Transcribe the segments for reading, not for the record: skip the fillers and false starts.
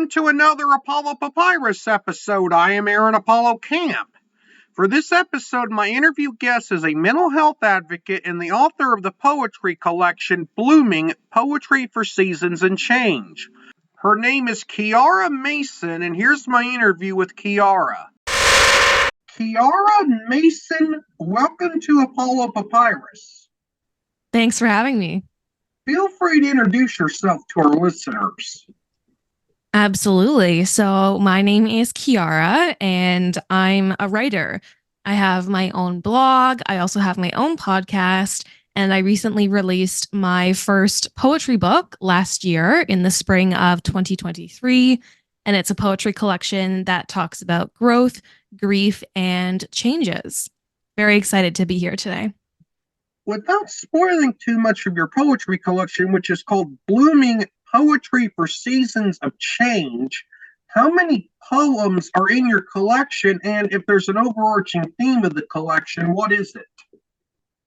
Welcome to another Apollo Papyrus episode. I am Aaron Apollo Camp. For this episode, my interview guest is a mental health advocate and the author of the poetry collection Blooming: Poetry for Seasons and Change. Her name is Chiara Mason, and here's my interview with Chiara. Chiara Mason, welcome to Apollo Papyrus. Thanks for having me. Feel free to introduce yourself to our listeners. Absolutely. So my name is Chiara and I'm a writer. I have my own blog. I also have my own podcast. And I recently released my first poetry book last year in the spring of 2023. And it's a poetry collection that talks about growth, grief, and changes. Very excited to be here today. Without spoiling too much of your poetry collection, which is called Blooming: Poetry for Seasons of Change, how many poems are in your collection? And if there's an overarching theme of the collection, what is it?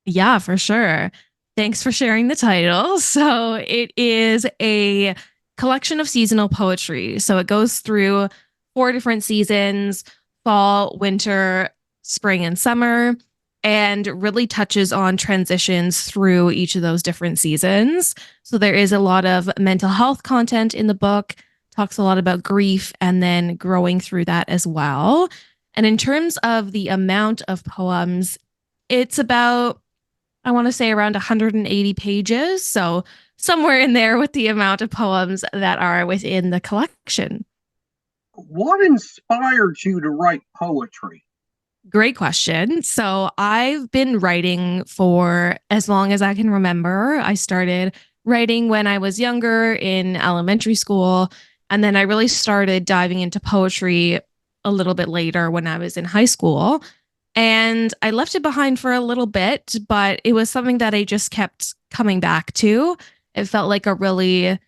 Yeah, for sure. Thanks for sharing the title. So it is a collection of seasonal poetry. So it goes through 4 different seasons: fall, winter, spring, and summer, and really touches on transitions through each of those different seasons. So there is a lot of mental health content in the book, talks a lot about grief and then growing through that as well. And in terms of the amount of poems, it's about, I want to say, around 180 pages. So somewhere in there with the amount of poems that are within the collection. What inspired you to write poetry? Great question. So I've been writing for as long as I can remember. I started writing when I was younger in elementary school. And then I really started diving into poetry a little bit later when I was in high school. And I left it behind for a little bit, but it was something that I just kept coming back to. It felt like a really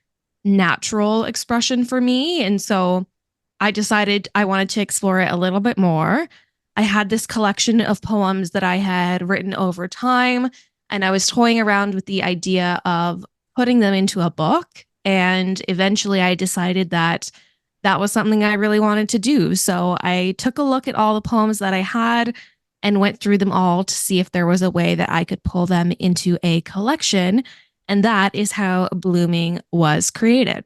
natural expression for me. And so I decided I wanted to explore it a little bit more. I had this collection of poems that I had written over time, and I was toying around with the idea of putting them into a book. And eventually I decided that that was something I really wanted to do. So I took a look at all the poems that I had and went through them all to see if there was a way that I could pull them into a collection. And that is how Blooming was created.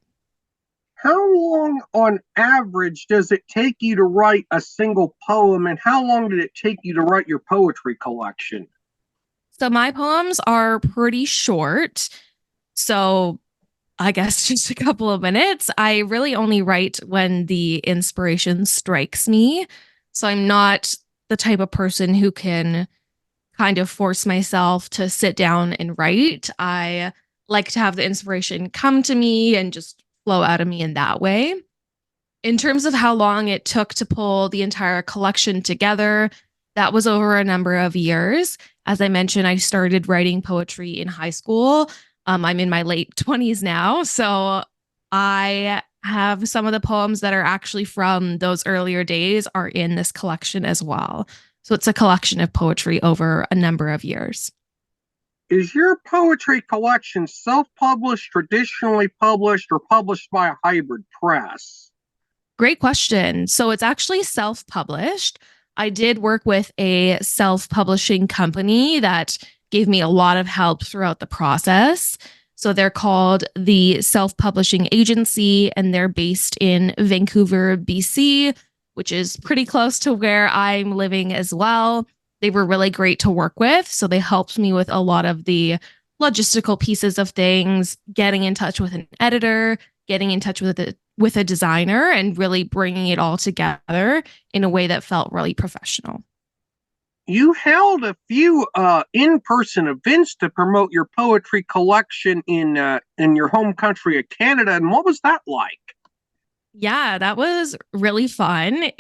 How long on average does it take you to write a single poem, and how long did it take you to write your poetry collection? So my poems are pretty short. So I guess just a couple of minutes. I really only write when the inspiration strikes me. So I'm not the type of person who can kind of force myself to sit down and write. I like to have the inspiration come to me and just flow out of me in that way. In terms of how long it took to pull the entire collection together, that was over a number of years. As I mentioned, I started writing poetry in high school. I'm in my late 20s now, so I have some of the poems that are actually from those earlier days are in this collection as well. So it's a collection of poetry over a number of years. Is your poetry collection self-published, traditionally published, or published by a hybrid press? Great question. So it's actually self-published. I did work with a self-publishing company that gave me a lot of help throughout the process. So they're called the Self-Publishing Agency, and they're based in Vancouver, BC, which is pretty close to where I'm living as well. They were really great to work with. So they helped me with a lot of the logistical pieces of things, getting in touch with an editor, getting in touch with a designer, and really bringing it all together in a way that felt really professional. You held a few in-person events to promote your poetry collection in your home country of Canada. And what was that like? Yeah, that was really fun.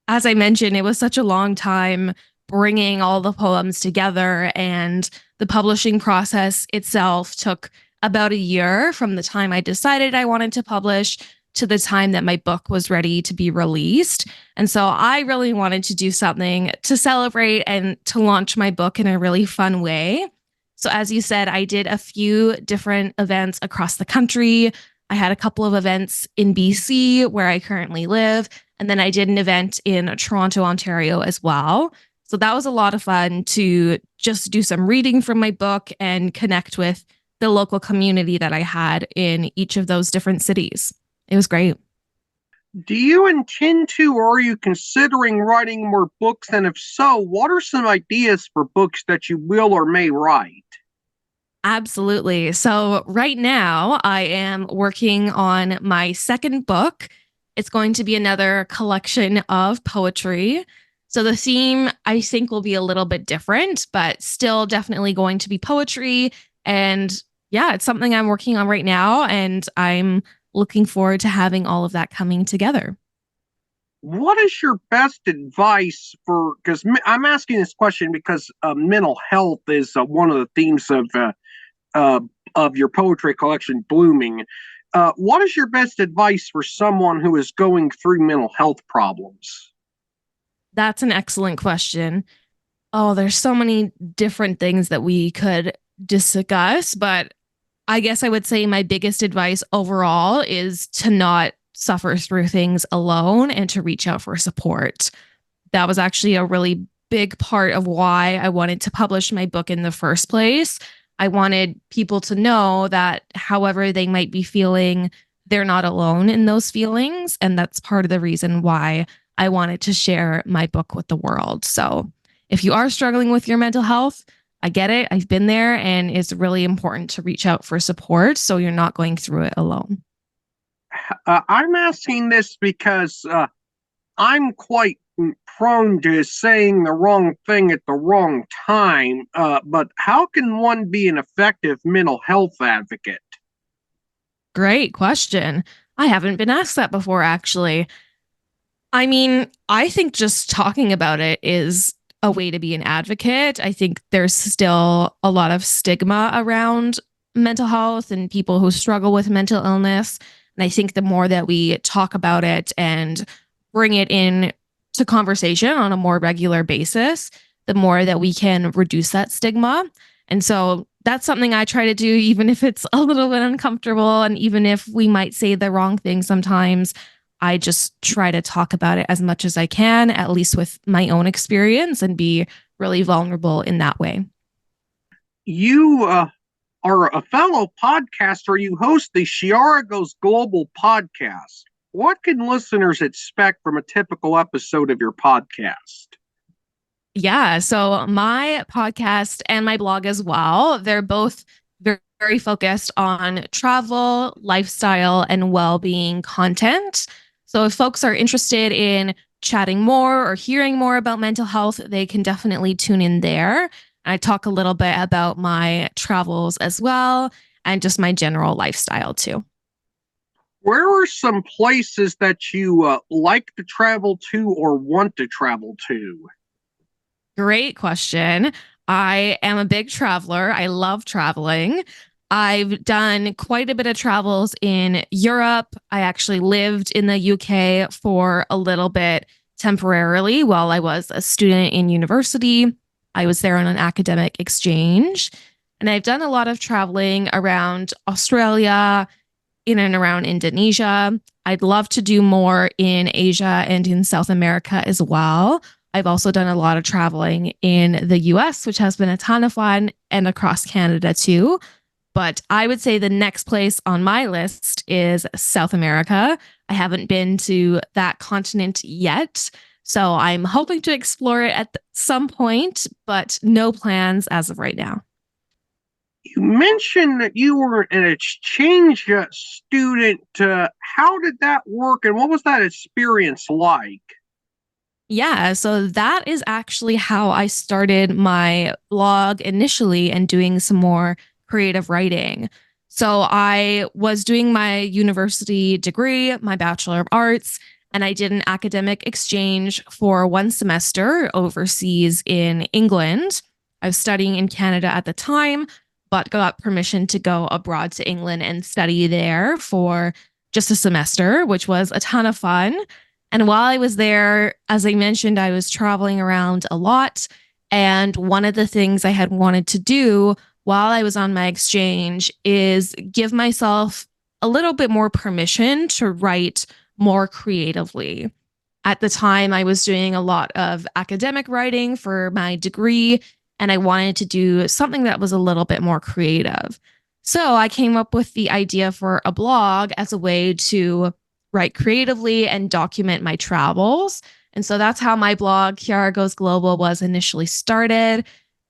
As I mentioned, it was such a long time bringing all the poems together, and the publishing process itself took about a year from the time I decided I wanted to publish to the time that my book was ready to be released. And so I really wanted to do something to celebrate and to launch my book in a really fun way. So as you said, I did a few different events across the country. I had a couple of events in BC where I currently live. And then I did an event in Toronto, Ontario as well. So that was a lot of fun to just do some reading from my book and connect with the local community that I had in each of those different cities. It was great. Do you intend to, or are you considering writing more books? And if so, what are some ideas for books that you will or may write? Absolutely. So, right now, I am working on my second book. It's going to be another collection of poetry. So, the theme I think will be a little bit different, but still definitely going to be poetry. And yeah, it's something I'm working on right now. And I'm looking forward to having all of that coming together. What is your best advice for? Because I'm asking this question because mental health is one of the themes uh, of your poetry collection, Blooming. What is your best advice for someone who is going through mental health problems? That's an excellent question. Oh, there's so many different things that we could discuss, but I guess I would say my biggest advice overall is to not suffer through things alone and to reach out for support. That was actually a really big part of why I wanted to publish my book in the first place. I wanted people to know that however they might be feeling, they're not alone in those feelings. And that's part of the reason why I wanted to share my book with the world. So if you are struggling with your mental health, I get it. I've been there, and it's really important to reach out for support so you're not going through it alone. I'm asking this because I'm quite prone to saying the wrong thing at the wrong time. But how can one be an effective mental health advocate? Great question. I haven't been asked that before, actually. I mean, I think just talking about it is a way to be an advocate. I think there's still a lot of stigma around mental health and people who struggle with mental illness. And I think the more that we talk about it and bring it in to conversation on a more regular basis, the more that we can reduce that stigma. And so that's something I try to do, even if it's a little bit uncomfortable. And even if we might say the wrong thing sometimes, I just try to talk about it as much as I can, at least with my own experience, and be really vulnerable in that way. You are a fellow podcaster. You host the Chiara Goes Global podcast. What can listeners expect from a typical episode of your podcast? Yeah. So my podcast and my blog as well, they're both very focused on travel, lifestyle, and well-being content. So if folks are interested in chatting more or hearing more about mental health, they can definitely tune in there. I talk a little bit about my travels as well and just my general lifestyle too. Where are some places that you like to travel to or want to travel to? Great question. I am a big traveler. I love traveling. I've done quite a bit of travels in Europe. I actually lived in the UK for a little bit temporarily while I was a student in university. I was there on an academic exchange. And I've done a lot of traveling around Australia, in and around Indonesia. I'd love to do more in Asia and in South America as well. I've also done a lot of traveling in the US, which has been a ton of fun, and across Canada too. But I would say the next place on my list is South America. I haven't been to that continent yet. So I'm hoping to explore it at some point, but no plans as of right now. You mentioned that you were an exchange student. How did that work, and what was that experience like? Yeah, so that is actually how I started my blog initially and doing some more creative writing. So I was doing my university degree, my Bachelor of Arts, and I did an academic exchange for 1 semester overseas in England. I was studying in Canada at the time, but got permission to go abroad to England and study there for just a semester, which was a ton of fun. And while I was there, as I mentioned, I was traveling around a lot. And one of the things I had wanted to do while I was on my exchange is give myself a little bit more permission to write more creatively. At the time, I was doing a lot of academic writing for my degree, and I wanted to do something that was a little bit more creative. So I came up with the idea for a blog as a way to write creatively and document my travels. And so that's how my blog, Chiara Goes Global, was initially started.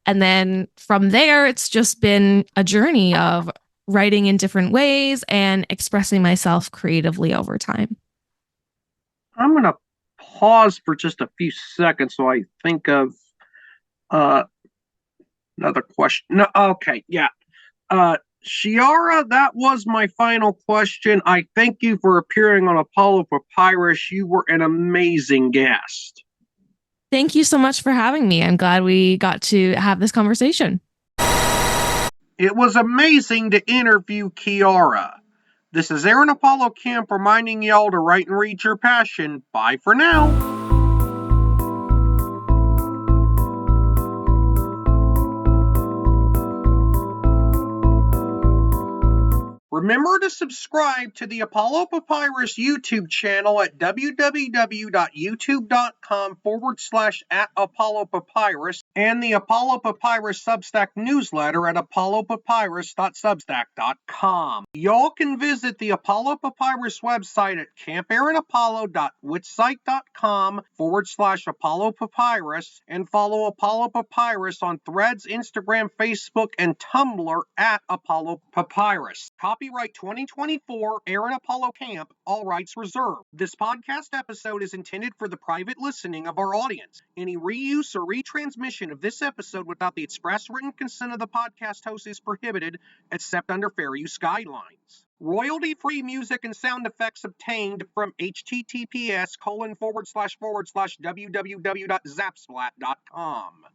And then from there, it's just been a journey of writing in different ways and expressing myself creatively over time. I'm going to pause for just a few seconds so I think of uh, another question. No, okay, yeah. Chiara, that was my final question. I thank you for appearing on Apollo Papyrus. You were an amazing guest. Thank you so much for having me. I'm glad we got to have this conversation. It was amazing to interview Chiara. This is Aaron Apollo Camp reminding y'all to write and read your passion. Bye for now. Remember to subscribe to the Apollo Papyrus YouTube channel at www.youtube.com/@ApolloPapyrus and the Apollo Papyrus Substack newsletter at apollopapyrus.substack.com. Y'all can visit the Apollo Papyrus website at campaaronapollo.wixsite.com/Apollo Papyrus and follow Apollo Papyrus on Threads, Instagram, Facebook, and Tumblr at Apollo Papyrus. Copyright 2024, Aaron Apollo Camp, all rights reserved. This podcast episode is intended for the private listening of our audience. Any reuse or retransmission of this episode without the express written consent of the podcast host is prohibited, except under fair use guidelines. Royalty-free music and sound effects obtained from https://www.zapsplat.com.